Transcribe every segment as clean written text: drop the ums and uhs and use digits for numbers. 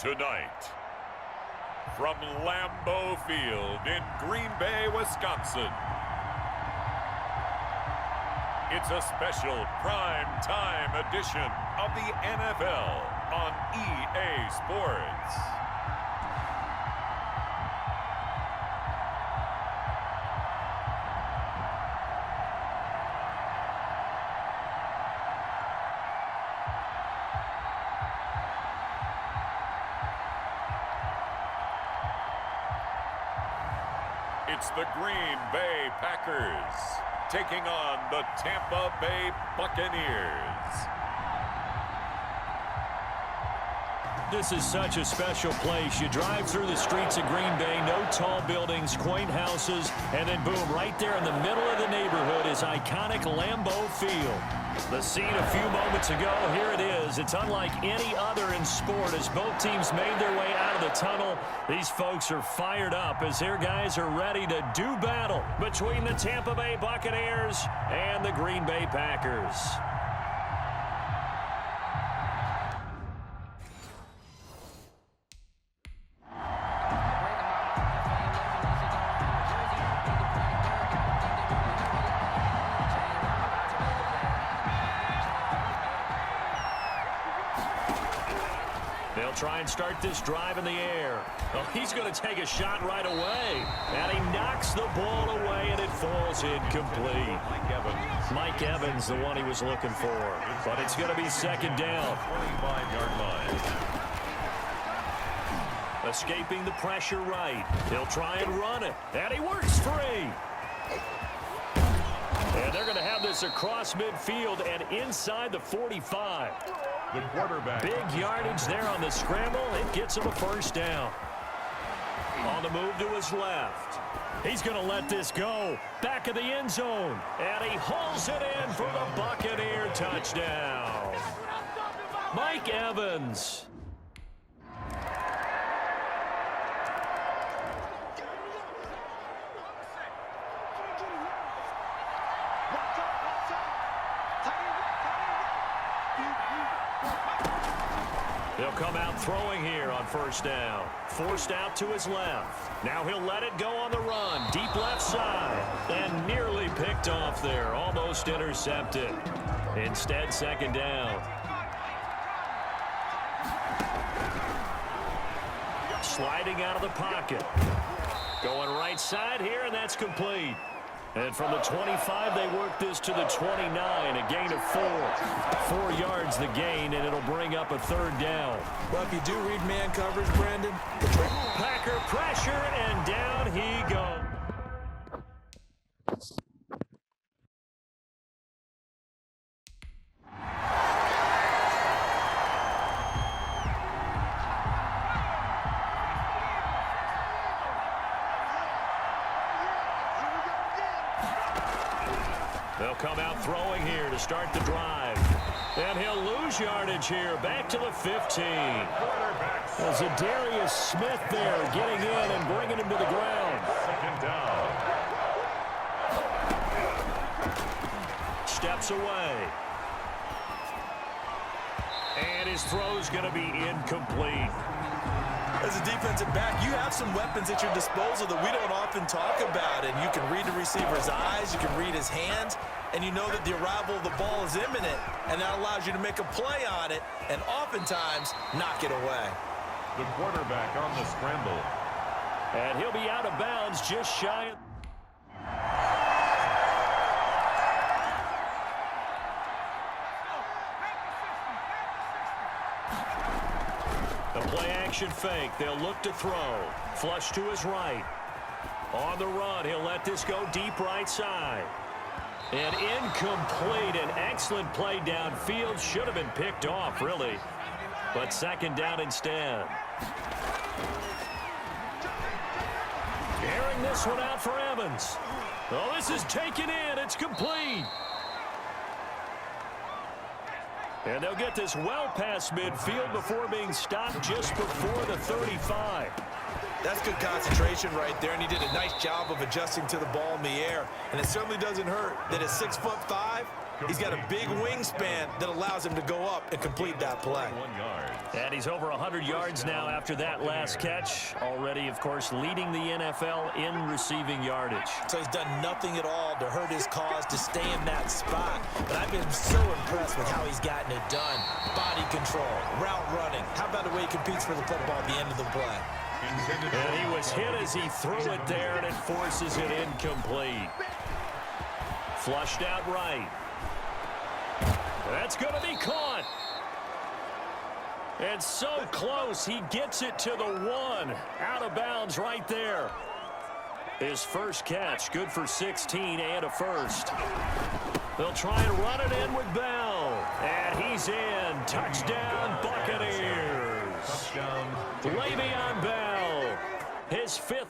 Tonight, from Lambeau Field in Green Bay, Wisconsin, it's a special prime time edition of the NFL on EA Sports. It's the Green Bay Packers taking on the Tampa Bay Buccaneers. This is such a special place. You drive through the streets of Green Bay, no tall buildings, quaint houses, and then boom, right there in the middle of the neighborhood is iconic Lambeau Field. The scene a few moments ago, here it is. It's unlike any other in sport as both teams made their way out of the tunnel. These folks are fired up as their guys are ready to do battle between the Tampa Bay Buccaneers and the Green Bay Packers. They'll try and start this drive in the air. Well, he's going to take a shot right away. And he knocks the ball away, and it falls incomplete. Mike Evans, the one he was looking for. But it's going to be second down. 25-yard line. Escaping the pressure right. He'll try and run it. And he works free. And they're going to have this across midfield and inside the 45. The quarterback. Big yardage there on the scramble. It gets him a first down. On the move to his left. He's going to let this go. Back of the end zone. And he hauls it in for the Buccaneer touchdown. Mike Evans. He'll come out throwing here on first down. Forced out to his left. Now he'll let it go on the run. Deep left side. And nearly picked off there. Almost intercepted. Instead, second down. Sliding out of the pocket. Going right side here, and that's complete. And from the 25, they work this to the 29, a gain of 4. 4 yards the gain, and it'll bring up a third down. Well, if you do read man coverage, Brandon. Packer pressure, and down he goes. They'll come out throwing here to start the drive. And he'll lose yardage here, back to the 15. There's a Darius Smith there getting in and bringing him to the ground. Second down. Steps away. And his throw's going to be incomplete. As a defensive back, you have some weapons at your disposal that we don't often talk about. And you can read the receiver's eyes, you can read his hands, and you know that the arrival of the ball is imminent, and that allows you to make a play on it and oftentimes knock it away. The quarterback on the scramble. And he'll be out of bounds just shy of... The play-action fake. They'll look to throw. Flush to his right. On the run, he'll let this go deep right side. And incomplete. An excellent play downfield. Should have been picked off, really. But second down instead. Airing this one out for Evans. Oh, this is taken in. It's complete. And they'll get this well past midfield before being stopped just before the 35. That's good concentration right there, and he did a nice job of adjusting to the ball in the air. And it certainly doesn't hurt that at 6'5", he's got a big wingspan that allows him to go up and complete that play. 1 yard. And he's over 100 yards now after that last catch. Already, of course, leading the NFL in receiving yardage. So he's done nothing at all to hurt his cause, to stay in that spot. But I've been so impressed with how he's gotten it done. Body control, route running. How about the way he competes for the football at the end of the play? And he was hit as he threw it there, and it forces it incomplete. Flushed out right. That's going to be caught. And so close, he gets it to the 1. Out of bounds right there. His first catch, good for 16 and a first. They'll try and run it in with Bell. And he's in. Touchdown, Buccaneers. Touchdown. Le'Veon Bell, his 5th.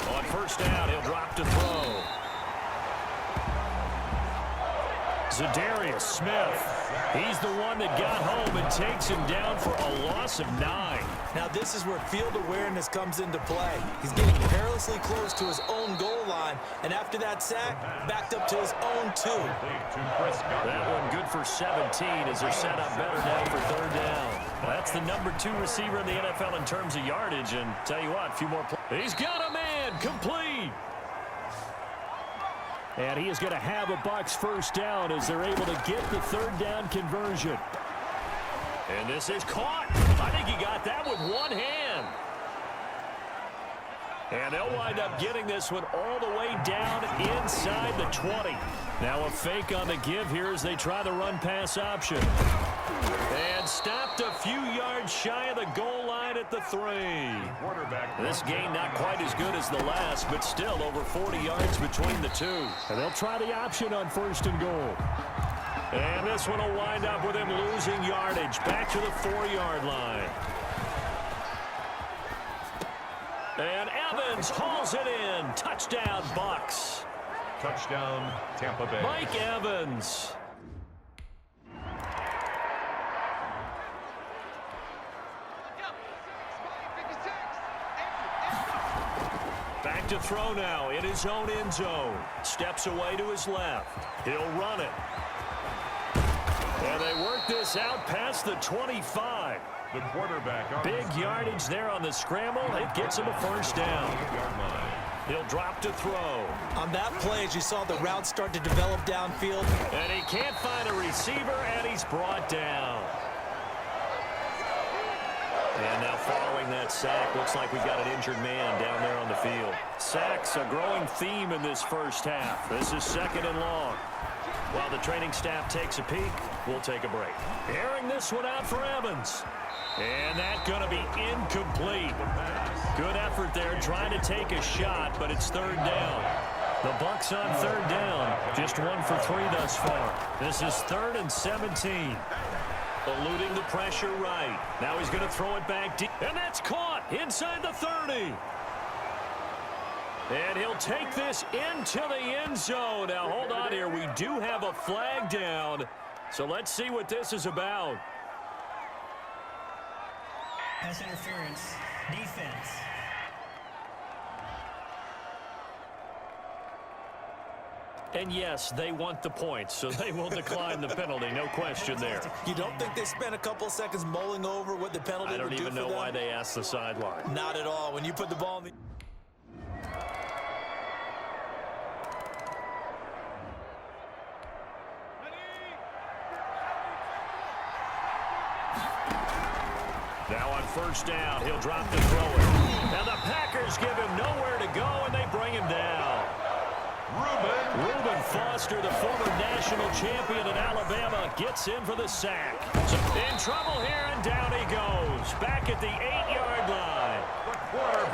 On first down, he'll drop to throw. Zadarius Smith. He's the one that got home and takes him down for a loss of 9. Now this is where field awareness comes into play. He's getting perilously close to his own goal line, and after that sack, backed up to his own 2. That one good for 17 as they're set up better now for third down. That's the number 2 receiver in the NFL in terms of yardage, and tell you what, a few more plays. He's got a man, complete. And he is going to have a Bucs first down as they're able to get the third down conversion. And this is caught. I think he got that with one hand. And they'll wind up getting this one all the way down inside the 20. Now a fake on the give here as they try the run-pass option. And stopped a few yards shy of the goal line at the 3. This gain not quite as good as the last, but still over 40 yards between the two. And they'll try the option on first and goal. And this one will wind up with him losing yardage back to the 4-yard line. And Evans hauls it in. Touchdown, Bucs. Touchdown, Tampa Bay. Mike Evans. Back to throw now in his own end zone. Steps away to his left. He'll run it. And they work this out past the 25. The quarterback. Big yardage there on the scramble. It gets him a first down. He'll drop to throw. On that play, as you saw the route start to develop downfield. And he can't find a receiver, and he's brought down. And now following that sack, looks like we've got an injured man down there on the field. Sacks, a growing theme in this first half. This is second and long. While the training staff takes a peek, we'll take a break. Airing this one out for Evans. And that's going to be incomplete. Good effort there trying to take a shot, but it's third down. The Bucs on third down. Just 1 for 3 thus far. This is 3rd and 17. Eluding the pressure right. Now he's going to throw it back deep. And that's caught inside the 30. And he'll take this into the end zone. Now, hold on here. We do have a flag down. So let's see what this is about. Pass interference, defense. And yes, they want the points, so they will decline the penalty. No question there. You don't think they spent a couple of seconds mulling over what the penalty would do for them? I don't even know why they asked the sideline. Not at all. When you put the ball in the... Now on first down, he'll drop to throw it. Now the Packers give him nowhere to go, and they bring him down. Reuben Foster, the former national champion in Alabama, gets in for the sack. In trouble here, and down he goes. Back at the 8-yard line.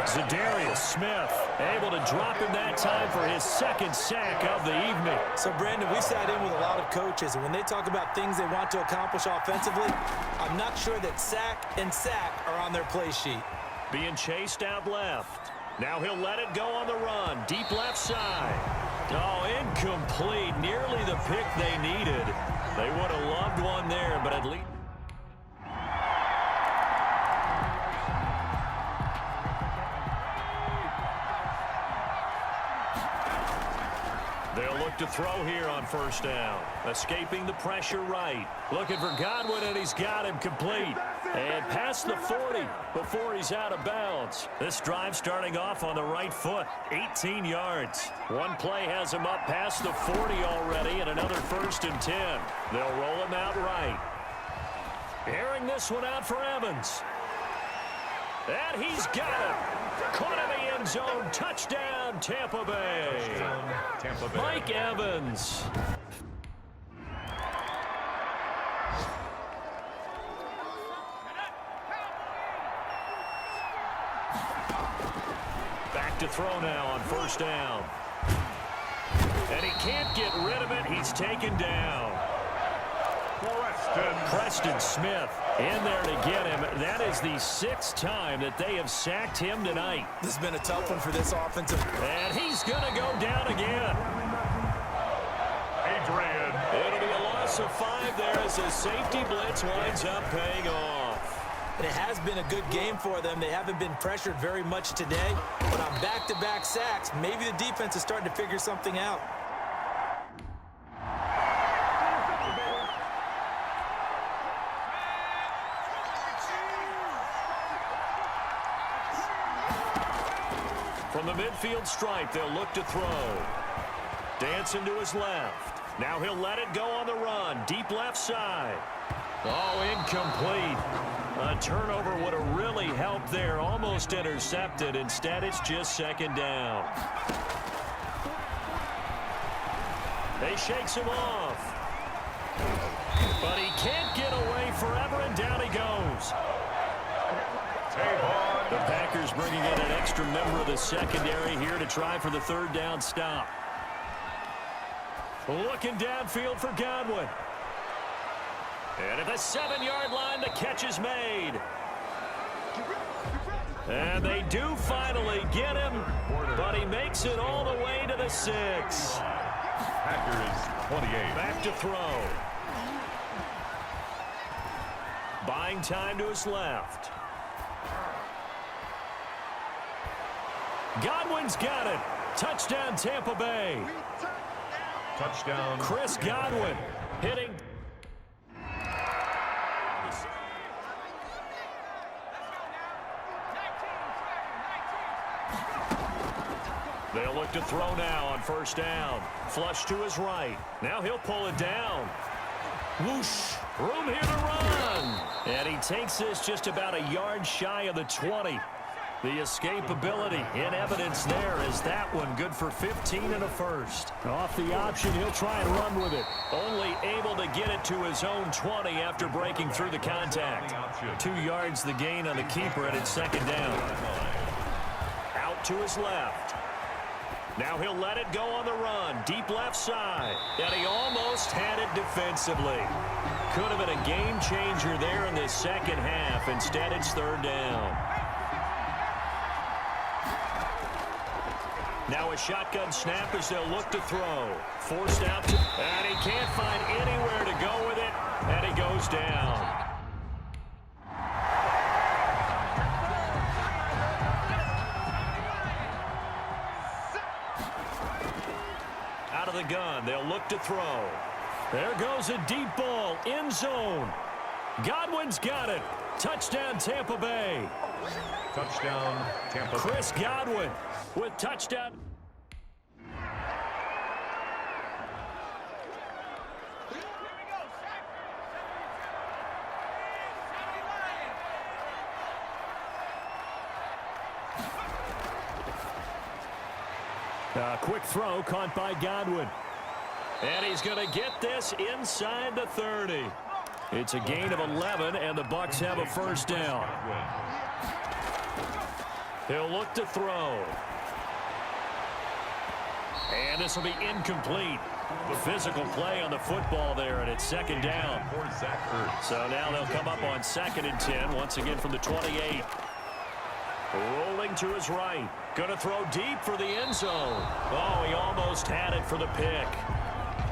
Zadarius Smith able to drop him that time for his second sack of the evening. So, Brandon, we sat in with a lot of coaches, and when they talk about things they want to accomplish offensively, I'm not sure that sack and sack are on their play sheet. Being chased out left. Now he'll let it go on the run. Deep left side. Oh, incomplete. Nearly the pick they needed. They would have loved one there, but at least... They'll look to throw here on first down. Escaping the pressure right. Looking for Godwin, and he's got him complete. And past the 40 before he's out of bounds. This drive starting off on the right foot. 18 yards. One play has him up past the 40 already, and another 1st and 10. They'll roll him out right. Airing this one out for Evans. And he's got it. Caught in the end zone. Touchdown, Tampa Bay. Tampa Bay. Mike Evans. Back to throw now on first down. And he can't get rid of it. He's taken down. Preston Smith in there to get him. That is the 6th time that they have sacked him tonight. This has been a tough one for this offensive. And he's going to go down again. Adrian. It'll be a loss of 5 there as the safety blitz winds up paying off. And it has been a good game for them. They haven't been pressured very much today. But on back-to-back sacks, maybe the defense is starting to figure something out. From the midfield stripe, they'll look to throw. Dancing to his left. Now he'll let it go on the run. Deep left side. Oh, incomplete. A turnover would have really helped there. Almost intercepted. Instead, it's just 2nd down. They shakes him off. But he can't get away forever, and down he goes. The Packers bringing in an extra member of the secondary here to try for the 3rd down stop. Looking downfield for Godwin. And at the 7-yard line, the catch is made. And they do finally get him, but he makes it all the way to the 6. Packers 28. Back to throw. Buying time to his left. Godwin's got it. Touchdown, Tampa Bay. Touchdown. Chris Godwin hitting. They'll look to throw now on first down. Flush to his right. Now he'll pull it down. Whoosh. Room here to run. And he takes this just about a yard shy of the 20. The escapability in evidence there is that one good for 15 and a 1st. Off the option, he'll try and run with it. Only able to get it to his own 20 after breaking through the contact. 2 yards the gain on the keeper, and it's 2nd down. Out to his left. Now he'll let it go on the run. Deep left side. And he almost had it defensively. Could have been a game changer there in the 2nd half. Instead, it's 3rd down. Now a shotgun snap as they'll look to throw. Forced out to, and he can't find anywhere to go with it, and he goes down. Out of the gun, they'll look to throw. There goes a deep ball, end zone. Godwin's got it. Touchdown, Tampa Bay. Touchdown, Tampa Bay. Chris Godwin with touchdown. A quick throw caught by Godwin. And he's going to get this inside the 30. It's a gain of 11, and the Bucs have a 1st down. He'll look to throw. And this will be incomplete. The physical play on the football there, and it's 2nd down. So now they'll come up on 2nd and 10, once again from the 28. Rolling to his right. Going to throw deep for the end zone. Oh, he almost had it for the pick.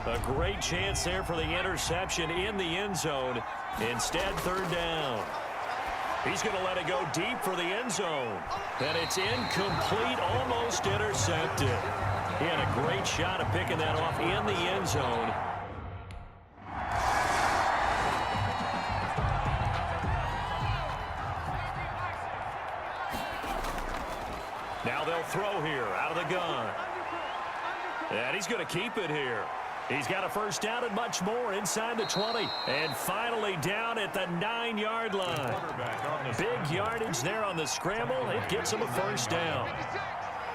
A great chance there for the interception in the end zone. Instead, 3rd down. He's going to let it go deep for the end zone. And it's incomplete, almost intercepted. He had a great shot at picking that off in the end zone. Now they'll throw here out of the gun. And he's going to keep it here. He's got a first down and much more inside the 20. And finally down at the 9-yard line. Big yardage there on the scramble. It gets him a first down.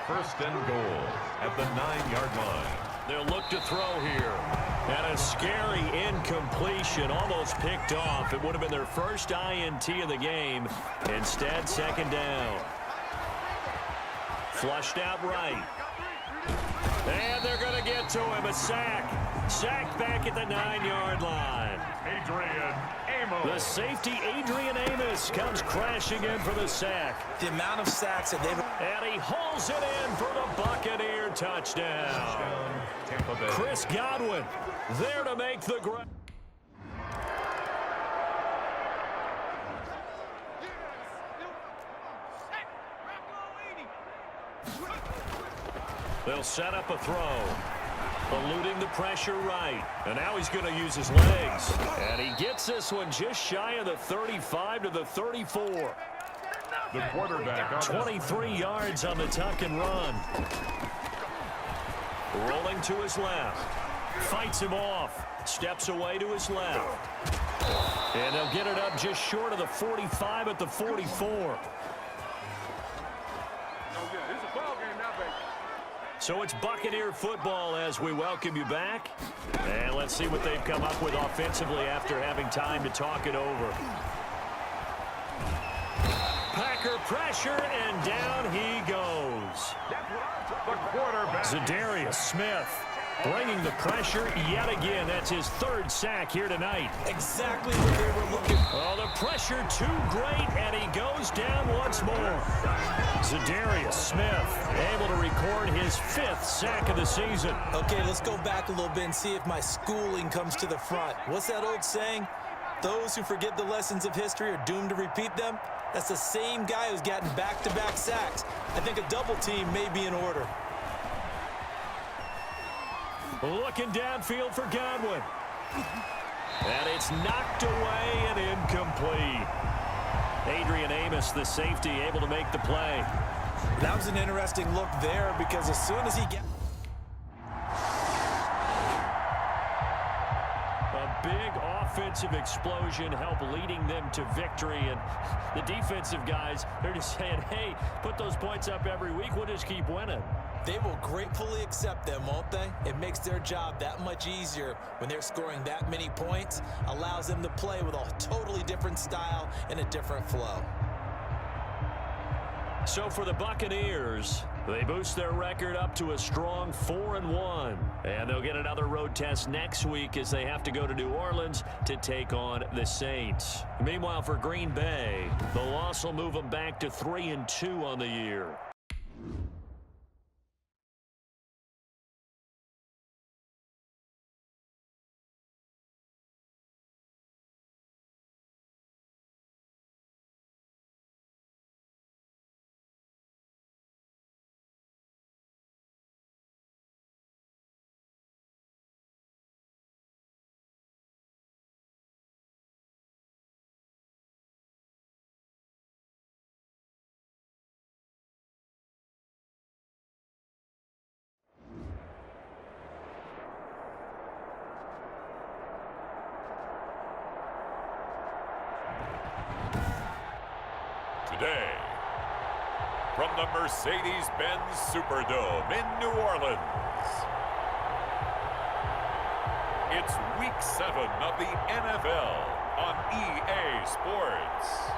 First and goal at the 9-yard line. They'll look to throw here. And a scary incompletion, almost picked off. It would have been their first INT of the game. Instead, second down. Flushed out right. And they're going to get to him. A sack. Sack back at the 9-yard line. Adrian Amos. The safety, Adrian Amos, comes crashing in for the sack. The amount of sacks that they've... And he hauls it in for the Buccaneer touchdown. Tampa Bay. Chris Godwin there to make the grab. They'll set up a throw. Eluding the pressure right. And now he's going to use his legs. And he gets this one just shy of the 35 to the 34. The quarterback. 23 yards on the tuck and run. Rolling to his left. Fights him off. Steps away to his left. And they'll get it up just short of the 45 at the 44. So it's Buccaneer football as we welcome you back. And let's see what they've come up with offensively after having time to talk it over. Packer pressure, and down he goes. The quarterback. Za'Darius Smith bringing the pressure yet again. That's his third sack here tonight. Exactly what they were looking for. Oh, the pressure too great, and he goes down once more. Za'Darius Smith able to record his 5th sack of the season. Okay, let's go back a little bit and see if my schooling comes to the front. What's that old saying? Those who forget the lessons of history are doomed to repeat them. That's the same guy who's gotten back-to-back sacks. I think a double team may be in order. Looking downfield for Godwin. And it's knocked away and incomplete. Adrian Amos, the safety, able to make the play. That was an interesting look there because as soon as he gets... A big offensive explosion helped leading them to victory. And the defensive guys, they're just saying, hey, put those points up every week. We'll just keep winning. They will gratefully accept them, won't they? It makes their job that much easier when they're scoring that many points. Allows them to play with a totally different style and a different flow. So for the Buccaneers, they boost their record up to a strong 4-1. And they'll get another road test next week as they have to go to New Orleans to take on the Saints. Meanwhile, for Green Bay, the loss will move them back to 3-2 on the year. Today, from the Mercedes-Benz Superdome in New Orleans, it's Week 7 of the NFL on EA Sports.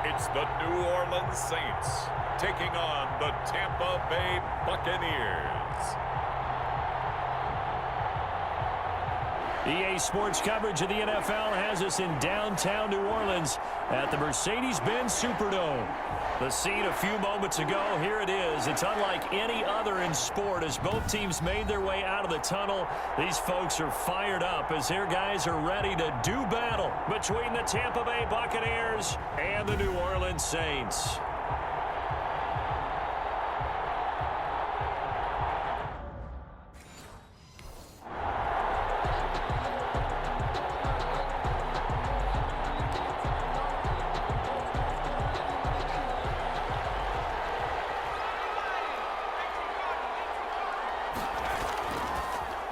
It's the New Orleans Saints taking on the Tampa Bay Buccaneers. EA Sports coverage of the NFL has us in downtown New Orleans at the Mercedes-Benz Superdome. The scene a few moments ago, here it is. It's unlike any other in sport as both teams made their way out of the tunnel. These folks are fired up as their guys are ready to do battle between the Tampa Bay Buccaneers and the New Orleans Saints.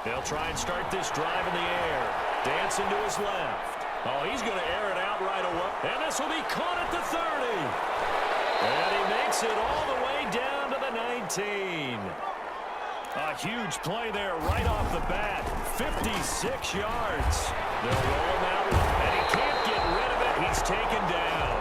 They'll try and start this drive in the air. Dancing to his left. Oh, he's going to air it out right away. And this will be caught at the 30. And he makes it all the way down to the 19. A huge play there right off the bat. 56 yards. They'll roll him out, and he can't get rid of it. He's taken down.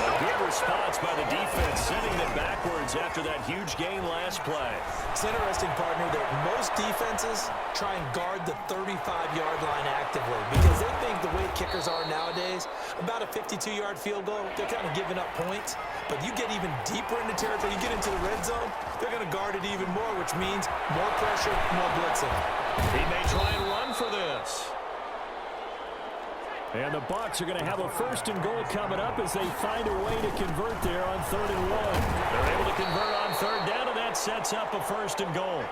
A good response by the defense, sending them backwards after that huge gain last play. It's interesting, partner, that most defenses try and guard the 35-yard line actively because they think the way kickers are nowadays, about a 52-yard field goal, they're kind of giving up points. But you get even deeper into territory, you get into the red zone, they're going to guard it even more, which means more pressure, more blitzing. He may try and run for this. And the Bucs are going to have a first and goal coming up as they find a way to convert there on 3rd and 1. They're able to convert on 3rd down, and that sets up a first and goal.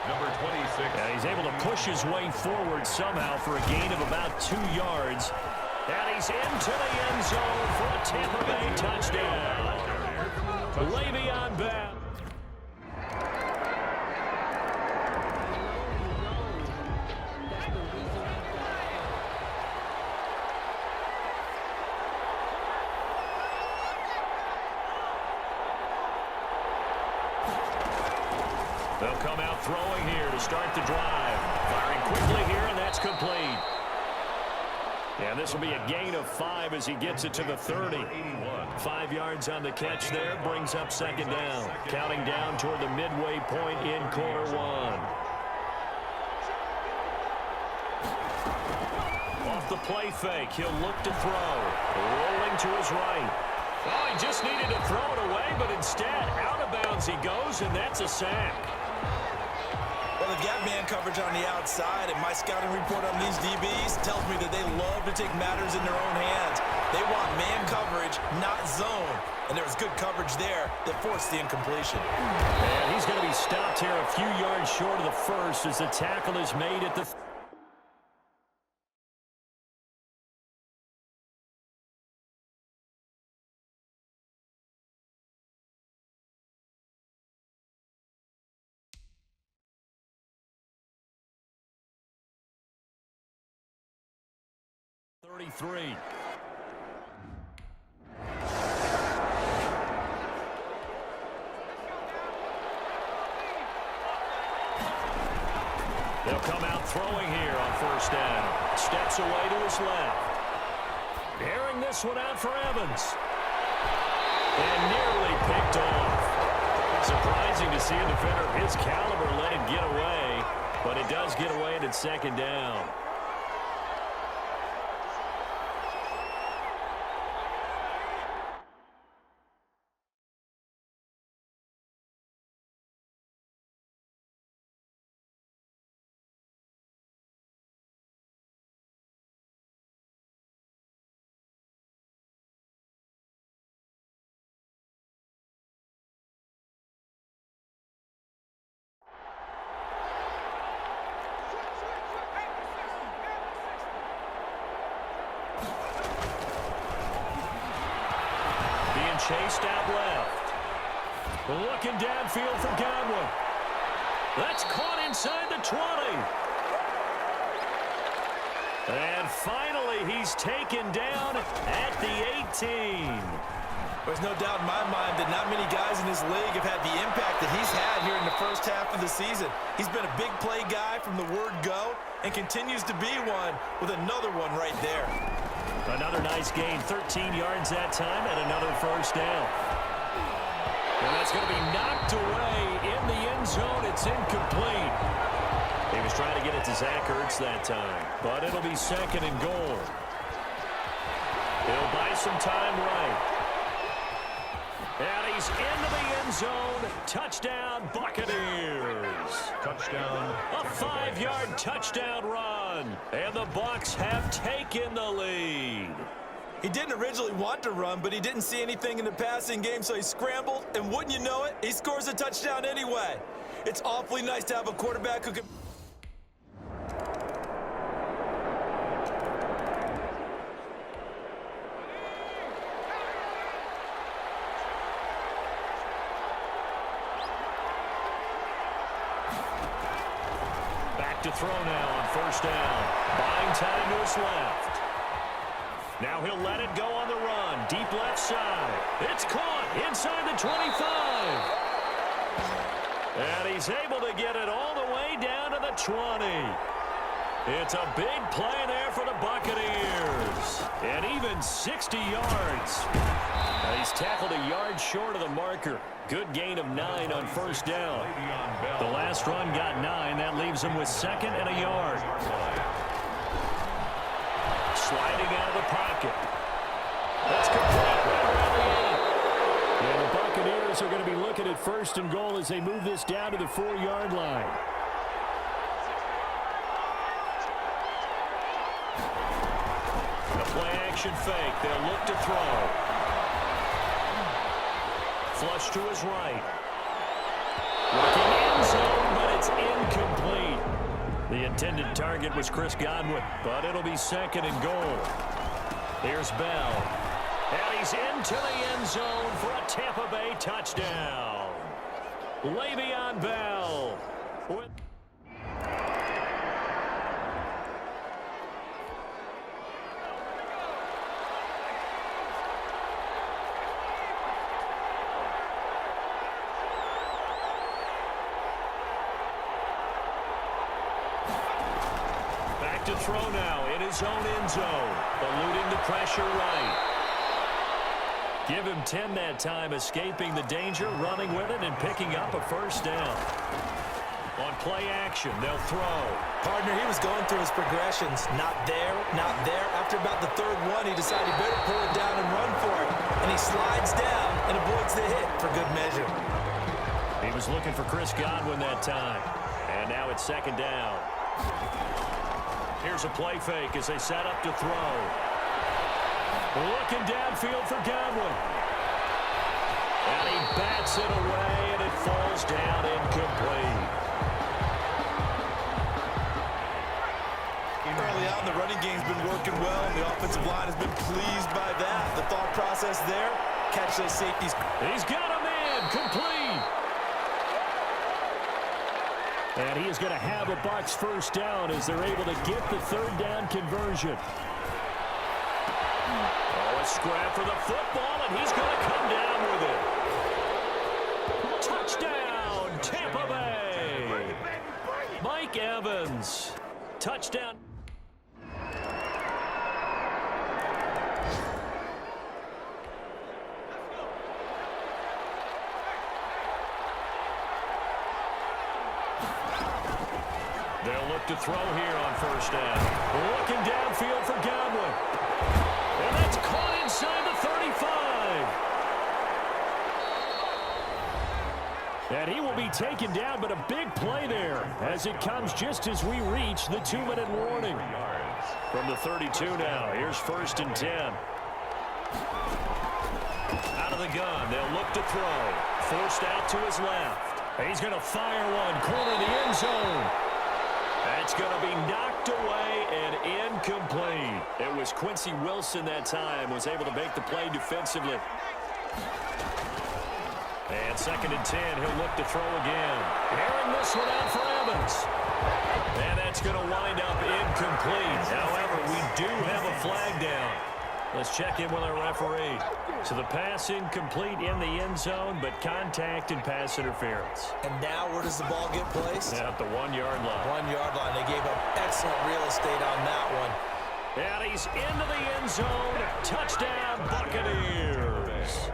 Number 26. And he's able to push his way forward somehow for a gain of about 2 yards. And he's into the end zone for a Tampa Bay touchdown. Le'Veon Bell. They'll come out throwing here to start the drive. Firing quickly here, and that's complete. And this will be a gain of 5 as he gets it to the 30. 5 yards on the catch there, brings up 2nd down. Counting down toward the midway point in quarter 1. Off the play fake, he'll look to throw. Rolling to his right. Oh, he just needed to throw it away, but instead, out of bounds he goes, and that's a sack. Well, they've got man coverage on the outside, and my scouting report on these DBs tells me that they love to take matters in their own hands. They want man coverage, not zone. And there was good coverage there that forced the incompletion. And he's going to be stopped here a few yards short of the first as the tackle is made at the... .33. They'll come out throwing here on 1st down. Steps away to his left. Airing this one out for Evans. And nearly picked off. Surprising to see a defender of his caliber let it get away, but it does get away and it's 2nd down. Chased out left. Looking downfield for Godwin. That's caught inside the 20. And finally, he's taken down at the 18. There's no doubt in my mind that not many guys in this league have had the impact that he's had here in the first half of the season. He's been a big play guy from the word go and continues to be one with another one right there. Another nice gain, 13 yards that time, and another 1st down. And that's going to be knocked away in the end zone. It's incomplete. He He was trying to get it to Zach Ertz that time, but it'll be second and goal. He'll buy some time right. And he's into the end zone. Touchdown, Buccaneers. Touchdown. A 5-yard touchdown run. And the Bucs have taken the lead. He didn't originally want to run, but he didn't see anything in the passing game, so he scrambled, and wouldn't you know it, he scores a touchdown anyway. It's awfully nice to have a quarterback who can... To throw now on first down. Buying time to his left. Now he'll let it go on the run. Deep left side. It's caught inside the 25. And he's able to get it all the way down to the 20. It's a big play there for the Buccaneers. And even 60 yards. And he's tackled a yard short of the marker. Good gain of 9 on first down. The last run got 9. That leaves him with second and a yard. Sliding out of the pocket. That's complete. Right around the 8. And the Buccaneers are going to be looking at first and goal as they move this down to the 4-yard line. The play-action fake. They'll look to throw. Flush to his right. Looking end zone, but it's incomplete. The intended target was Chris Godwin, but it'll be second and goal. Here's Bell. And he's into the end zone for a Tampa Bay touchdown. Le'Veon Bell. To throw now in his own end zone, eluding the pressure right. Give him 10 that time, escaping the danger, running with it, and picking up a first down. On play action, they'll throw. Partner, he was going through his progressions. Not there, not there. After about the third one, he decided he better pull it down and run for it. And he slides down and avoids the hit for good measure. He was looking for Chris Godwin that time. And now it's second down. Here's a play fake as they set up to throw. Looking downfield for Godwin. And he bats it away, and it falls down incomplete. Early on, the running game's been working well, and the offensive line has been pleased by that. The thought process there, catch those safeties. He's got a man, complete. And he is going to have a Bucs first down as they're able to get the third down conversion. Oh, a scrap for the football, and he's going to come down with it. Touchdown, Tampa Bay. Mike Evans. Touchdown. They'll look to throw here on first down. Looking downfield for Godwin. And that's caught inside the 35. And he will be taken down, but a big play there as it comes just as we reach the 2-minute warning. From the 32 now, here's first and 10. Out of the gun, they'll look to throw. Forced out to his left. He's going to fire one, corner the end zone. That's going to be knocked away and incomplete. It was Quincy Wilson that time, was able to make the play defensively. And second and 10, he'll look to throw again. Airing this one out for Evans. And that's going to wind up incomplete. However, we do have a flag down. Let's check in with our referee. So the pass incomplete in the end zone, but contact and pass interference. And now where does the ball get placed? At the 1-yard line. 1-yard line. They gave up excellent real estate on that one. And he's into the end zone. Touchdown, Buccaneers.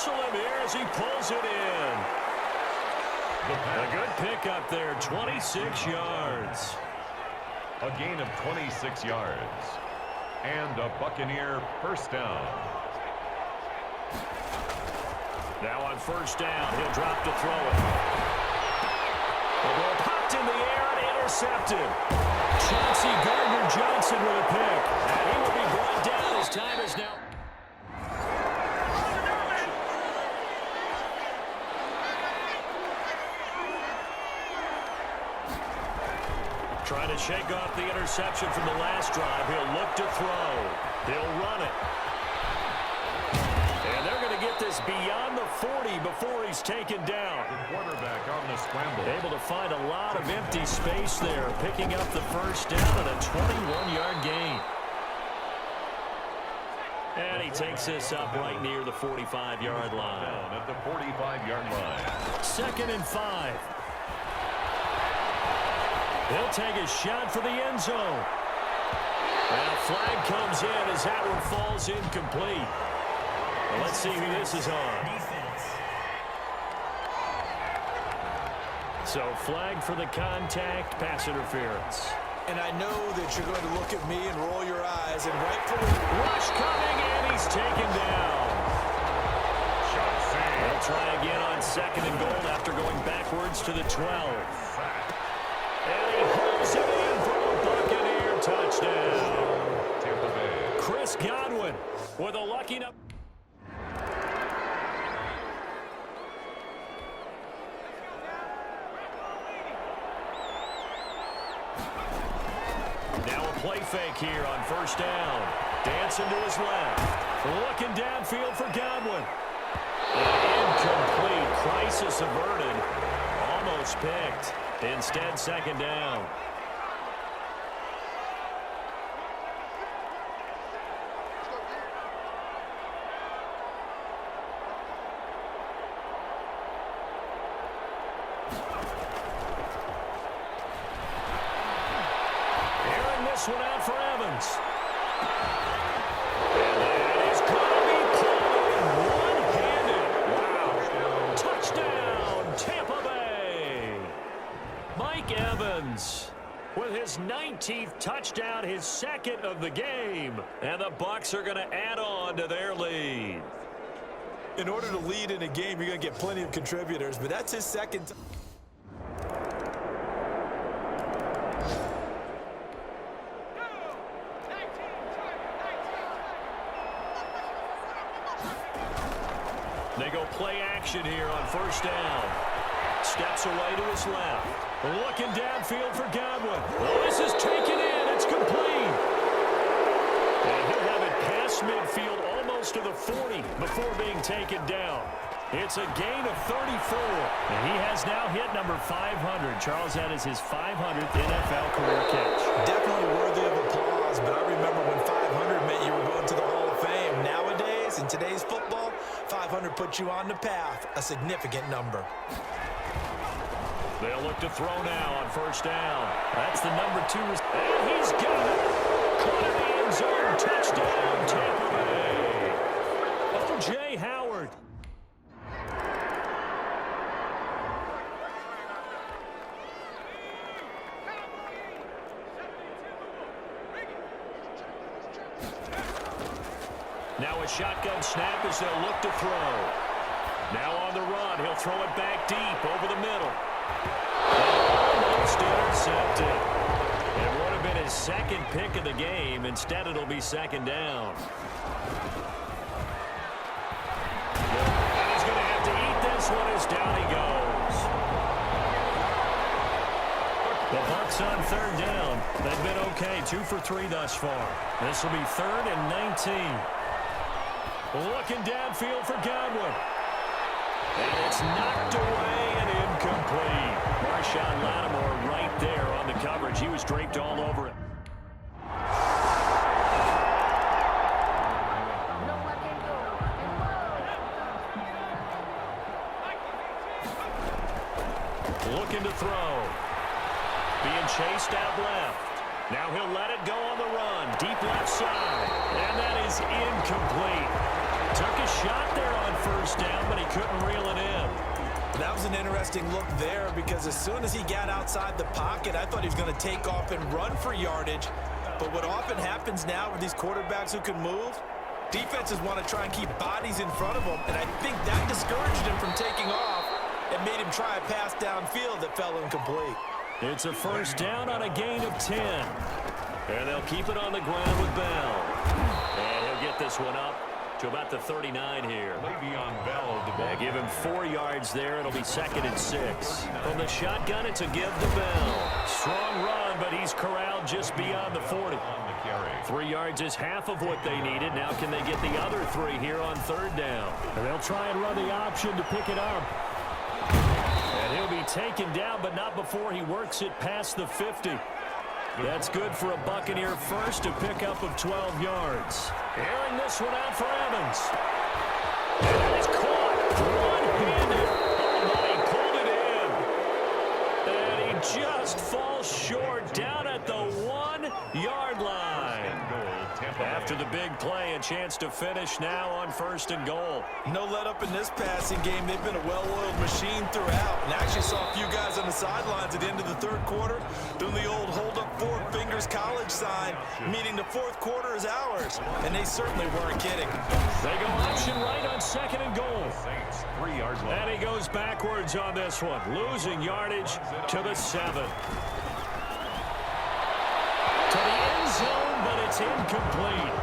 whistle him here as he pulls it in. A good pickup there, 26 yards. A gain of 26 yards. And a Buccaneer first down. Now on first down, he'll drop to throw it. The ball popped in the air and intercepted. Chauncey Gardner-Johnson with a pick. And he will be brought down. His time is now. Trying to shake off the interception from the last drive. He'll look to throw. He'll run it. And they're going to get this beyond the 40 before he's taken down. The quarterback on the scramble. Able to find a lot of empty space there, picking up the first down and a 21-yard gain. And he takes this up right near the 45-yard line. Down at the 45-yard line. 2nd and 5. He'll take a shot for the end zone. And a flag comes in as that one falls incomplete. Well, let's see who this is on. Defense. So flag for the contact, pass interference. And I know that you're going to look at me and roll your eyes, and rightfully. Rush coming, and he's taken down. They'll try again on 2nd and goal after going backwards to the 12. And he holds it in for a Buccaneer touchdown. Tampa Bay. Chris Godwin with a lucky number. Now a play fake here on first down. Dancing to his left. Looking downfield for Godwin. Incomplete. Crisis averted. Almost picked. Instead, 2nd down. Airing this one out for Evans. And that is going to be pulled in one-handed. Wow. Touchdown, Tampa Bay. Mike Evans with his 19th touchdown, his 2nd of the game. And the Bucs are going to add on to their lead. In order to lead in a game, you're going to get plenty of contributors, but that's his 2nd. They go play action here on first down. Steps away to his left. Looking downfield for Godwin. Oh, this is taken in. It's complete. And he'll have it past midfield almost to the 40 before being taken down. It's a gain of 34. And he has now hit number 500. Charles, that is his 500th NFL career catch. Definitely worthy of applause, but I remember when 500 meant you were going to the Hall of Fame. Nowadays, in today's football, 500 puts you on the path, a significant number. They'll look to throw now on first down. That's the number 2. And he's got it. Caught in the end zone. Touchdown, Tampa Bay. O.J. Howard. Now a shotgun snap as they'll look to throw. Now on the run, he'll throw it back deep over the middle. Almost intercepted. It would have been his 2nd pick of the game. Instead, it'll be 2nd down. And he's going to have to eat this one as down he goes. The Bucs on 3rd down. They've been okay, 2 for 3 thus far. This will be 3rd and 19. Looking downfield for Godwin. And it's knocked away and incomplete. Marshawn Lattimore right there on the coverage. He was draped all over it. Looking to throw. Being chased out left. Now he'll let it go on the run. Deep left side. And that is incomplete. Took a shot there on first down, but he couldn't reel it in. That was an interesting look there because as soon as he got outside the pocket, I thought he was going to take off and run for yardage. But what often happens now with these quarterbacks who can move, defenses want to try and keep bodies in front of them, and I think that discouraged him from taking off and made him try a pass downfield that fell incomplete. It's a first down on a gain of 10. And they'll keep it on the ground with Bell. And he'll get this one up to about the 39 here. Le'Veon Bell, the ball. Give him 4 yards there. It'll be 2nd and 6. From the shotgun, it's a give to Bell. Strong run, but he's corralled just beyond the 40. 3 yards is half of what they needed. Now can they get the other 3 here on 3rd down? And they'll try and run the option to pick it up. And he'll be taken down, but not before he works it past the 50. That's good for a Buccaneer first, a pickup of 12 yards. Airing this one out for Evans. And it's caught one-handed. Oh, but he pulled it in. And he just falls short down at the 1-yard line. After the big play, a chance to finish now on 1st and goal. No let up in this passing game. They've been a well-oiled machine throughout. And actually saw a few guys on the sidelines at the end of the 3rd quarter doing the old hold up 4 fingers college sign, meaning the 4th quarter is ours. And they certainly weren't kidding. They go option right on 2nd and goal. 3 yards left. And he goes backwards on this one, losing yardage to the 7. To the end zone, but it's incomplete.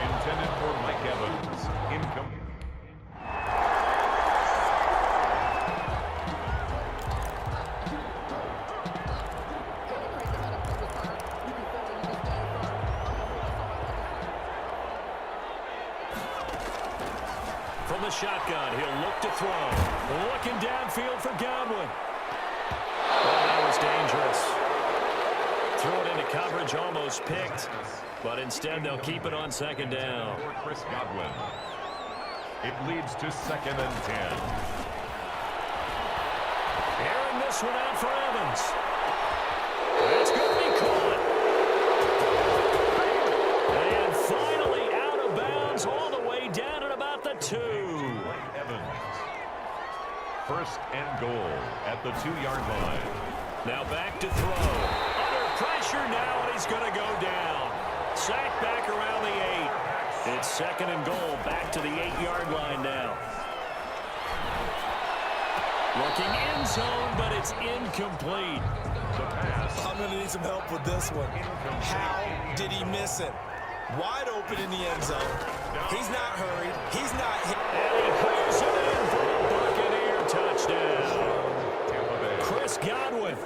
Intended for Mike Evans. Incomplete. From the shotgun, he'll look to throw. Looking downfield for Godwin. Oh, that was dangerous. Threw it into coverage, almost picked. But instead, they'll keep it on 2nd down. For Chris Godwin. It leads to 2nd and 10. Airing this one out for Evans. That's going to be caught. And finally out of bounds all the way down at about the 2. Evans. 1st and goal at the 2-yard line. Now back to throw. Under pressure now, and he's going to go down. Sacked back around the 8. It's 2nd and goal, back to the 8-yard line now. Looking end zone, but it's incomplete. I'm going to need some help with this one. How did he miss it? Wide open in the end zone. He's not hurried. He's not hit. And he pulls it in for a Buccaneer touchdown. Chris Godwin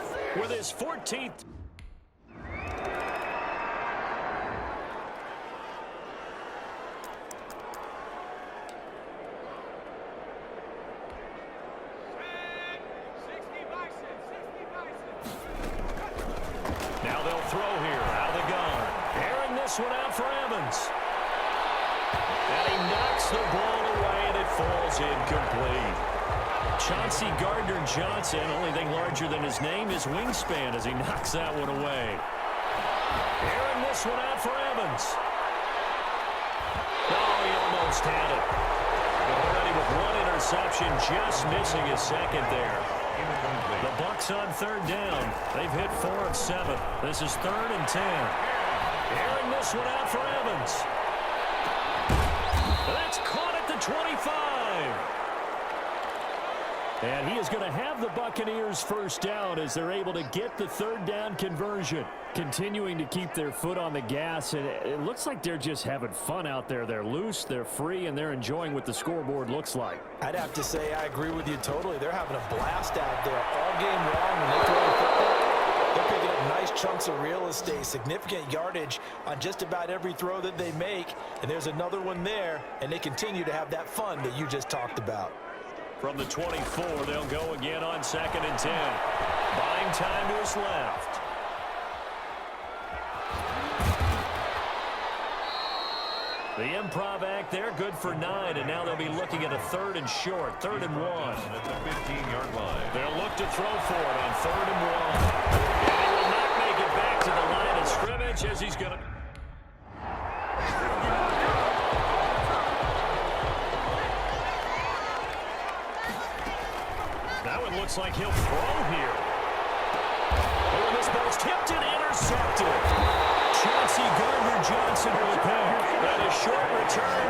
with his 14th. Now they'll throw here out of the gun. Airing this one out for Evans. And he knocks the ball away, and it falls incomplete. Chauncey Gardner-Johnson, only thing larger than his name is wingspan as he knocks that one away. Airing this one out for Evans. Oh, he almost had it. Already with 1 interception, just missing his 2nd there. The Bucs on 3rd down. They've hit 4 of 7. This is 3rd and 10. Airing this one out for Evans. That's caught at the 25. And he is going to have the Buccaneers first down as they're able to get the 3rd down conversion. Continuing to keep their foot on the gas, and it looks like they're just having fun out there. They're loose, they're free, and they're enjoying what the scoreboard looks like. I'd have to say I agree with you totally. They're having a blast out there all game long when they throw the football. They're picking up nice chunks of real estate, significant yardage on just about every throw that they make. And there's another one there, and they continue to have that fun that you just talked about. From the 24, they'll go again on 2nd and 10. Buying time to his left. The improv act there, good for 9, and now they'll be looking at a 3rd and short, 3rd and 1. At the 15-yard line. They'll look to throw for it on 3rd and 1. And he will not make it back to the line of scrimmage as he's going to... Looks like he'll throw here. Oh, this ball's tipped and intercepted. Chauncey Gardner-Johnson to the pass. And a short return